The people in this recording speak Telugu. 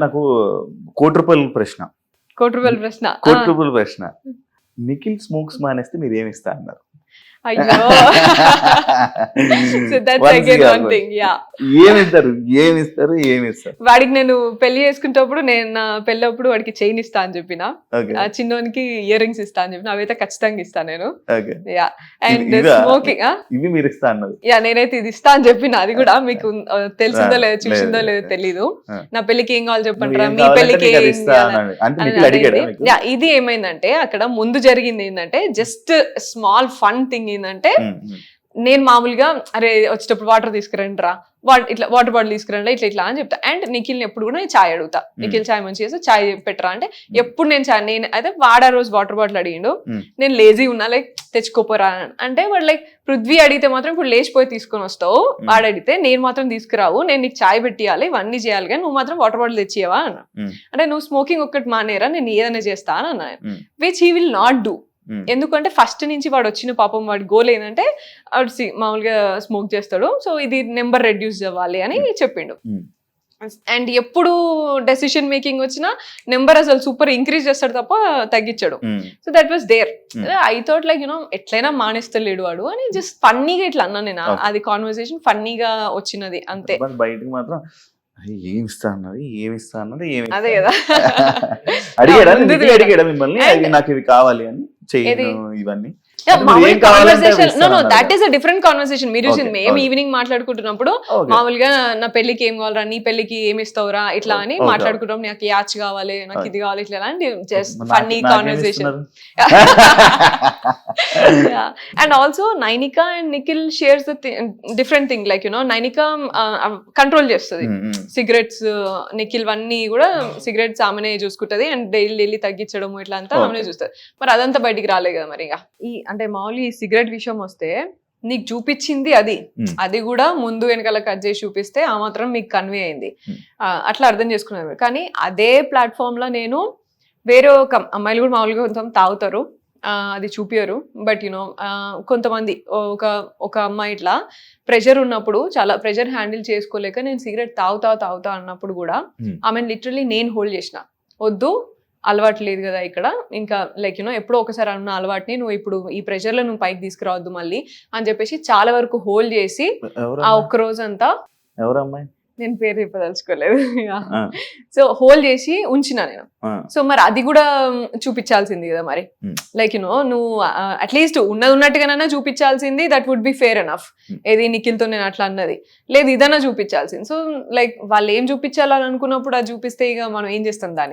నాకు ₹1,00,00,000 ప్రశ్న. ₹1,00,00,000 ప్రశ్న. ₹1,00,00,000 ప్రశ్న. నిఖిల్ స్మోక్స్ మానేస్తే మీరు ఏమి ఇస్తా అన్నారు? అయ్యో. So that's again one thing. Yeah, ఏమిస్తారు? వాడికి నేను పెళ్లి చేసుకునేటప్పుడు నేను నా పెళ్ళప్పుడు వాడికి చైన్ ఇస్తా అని చెప్పిన, చిన్నోనికి ఇయర్ రింగ్స్ ఇస్తా అని చెప్పిన, అవైతే ఖచ్చితంగా ఇస్తా నేను. యా, అండ్ స్మోకింగ్ ఇవి మీరు ఇస్తా అన్నది. యా, నేనైతే ఇది ఇస్తా అని చెప్పిన. అది కూడా మీకు తెలిసిందో లేదో చూసిందో లేదో తెలీదు. నా పెళ్లికి ఏం కావాలో చెప్పండి, మీ పెళ్లికి యా. ఇది ఏమైందంటే అక్కడ ముందు జరిగింది ఏంటంటే జస్ట్ స్మాల్ ఫన్ థింగ్ ఏంటంటే, నేను మామూలుగా అరే వచ్చేటప్పుడు వాటర్ తీసుకురండి రా, ఇట్లా వాటర్ బాటిల్ తీసుకురండి ఇట్లా అని చెప్తా. అండ్ నిఖిల్ని ఎప్పుడు కూడా నేను చాయ్ అడుగుతా, నిఖిల్ చాయ్ మంచి చేస్తే చాయ్ పెట్టరా అంటే ఎప్పుడు నేను చాయ్, నేను అయితే వాడా రోజు వాటర్ బాటిల్ అడిగిండు, నేను లేజీ ఉన్నా లైక్ తెచ్చుకోపోరా అంటే వాడు లైక్ పృథ్వీ అడిగితే మాత్రం ఇప్పుడు లేచిపోయి తీసుకొని వస్తావు, వాడు అడిగితే నేను మాత్రం తీసుకురావు, నేను నీకు చాయ్ పెట్టియాలి ఇవన్నీ చేయాలి కానీ నువ్వు మాత్రం వాటర్ బాటిల్ తెచ్చియవా అన్న. అంటే నువ్వు స్మోకింగ్ ఒక్కటి మానేరా, నేను ఏదైనా చేస్తా అని అన్నా, which he will not do. ఎందుకంటే ఫస్ట్ నుంచి వాడు వచ్చిన పాపం వాడి గోల్ ఏంటంటే మామూలుగా స్మోక్ చేస్తాడు, సో ఇది నెంబర్ రెడ్యూస్ అవ్వాలి అని చెప్పిండు. అండ్ ఎప్పుడు డెసిషన్ మేకింగ్ వచ్చినా నెంబర్ అసలు సూపర్ ఇంక్రీజ్ చేస్తాడు తప్ప తగ్గించాడు. So that was there. I thought like you know ఎట్లయినా మానేస్తలేడు వాడు అని జస్ట్ ఫన్నీగా ఇట్లా అన్నా నేను. అది కాన్వర్సేషన్ ఫన్నీగా వచ్చినది అంతే. బయటకు మాత్రం ఏమిస్తా అన్నది అదే కదా. అడిగాడా మిమ్మల్ని నాకు ఇవి కావాలి అని చేయను ఇవన్నీ? That is a different conversation. మీరు మేము ఈవినింగ్ మాట్లాడుకుంటున్నప్పుడు మామూలుగా నా పెళ్లికి ఏం కావాలరా, నీ పెళ్లికి ఏమి ఇస్తావురా ఇట్లా అని మాట్లాడుకుంటాం. నాకు యాచ్ కావాలి, నాకు ఇది కావాలి ఇట్లా అని just funny conversation. And also Nainika and Nikhil shares the different thing. Like you know Nainika control చేస్తుంది సిగరెట్స్, నిఖిల్ అన్ని కూడా సిగరెట్స్ ఆమెనే చూసుకుంటది అండ్ డైలీ తగ్గించడం ఇట్లా అంతా ఆమెనే చూస్తుంది. మరి అదంతా బయటికి రాలేదు కదా. మరి అంటే మామూలు ఈ సిగరెట్ విషయం వస్తే నీకు చూపించింది అది కూడా ముందు వెనకాల కట్ చేసి చూపిస్తే ఆ మాత్రం మీకు కన్వే అయింది, అట్లా అర్థం చేసుకున్నారు. కానీ అదే ప్లాట్ఫామ్ లో నేను వేరే ఒక అమ్మాయిలు కూడా మామూలుగా కొంచెం తాగుతారు, అది చూపియరు. బట్ యునో కొంతమంది ఒక అమ్మాయి ఇట్లా ప్రెషర్ ఉన్నప్పుడు, చాలా ప్రెషర్ హ్యాండిల్ చేసుకోలేక నేను సిగరెట్ తాగుతా అన్నప్పుడు కూడా ఆమెను లిటరలీ నేను హోల్డ్ చేసిన, వద్దు అలవాటు లేదు కదా ఇక్కడ, ఇంకా లైక్ యూనో ఎప్పుడో ఒకసారి అన్న అలవాటుని నువ్వు ఇప్పుడు ఈ ప్రెషర్ లో నువ్వు పైకి తీసుకురావద్దు మళ్ళీ అని చెప్పేసి చాలా వరకు హోల్డ్ చేసి ఆ ఒక్క రోజంతా, నేను పేరు చెప్పదలుచుకోలేదు, సో హోల్డ్ చేసి ఉంచిన నేను. సో మరి అది కూడా చూపించాల్సింది కదా మరి. లైక్ యూనో నువ్వు అట్లీస్ట్ ఉన్నట్టుగానైనా చూపించాల్సింది, that would be fair enough. ఏది నిఖిల్తో నేను అట్లా అన్నది లేదు, ఇదన్నా చూపించాల్సింది. సో లైక్ వాళ్ళు ఏం చూపించాలని అనుకున్నప్పుడు అది చూపిస్తే ఇక మనం ఏం చేస్తాం దాన్ని.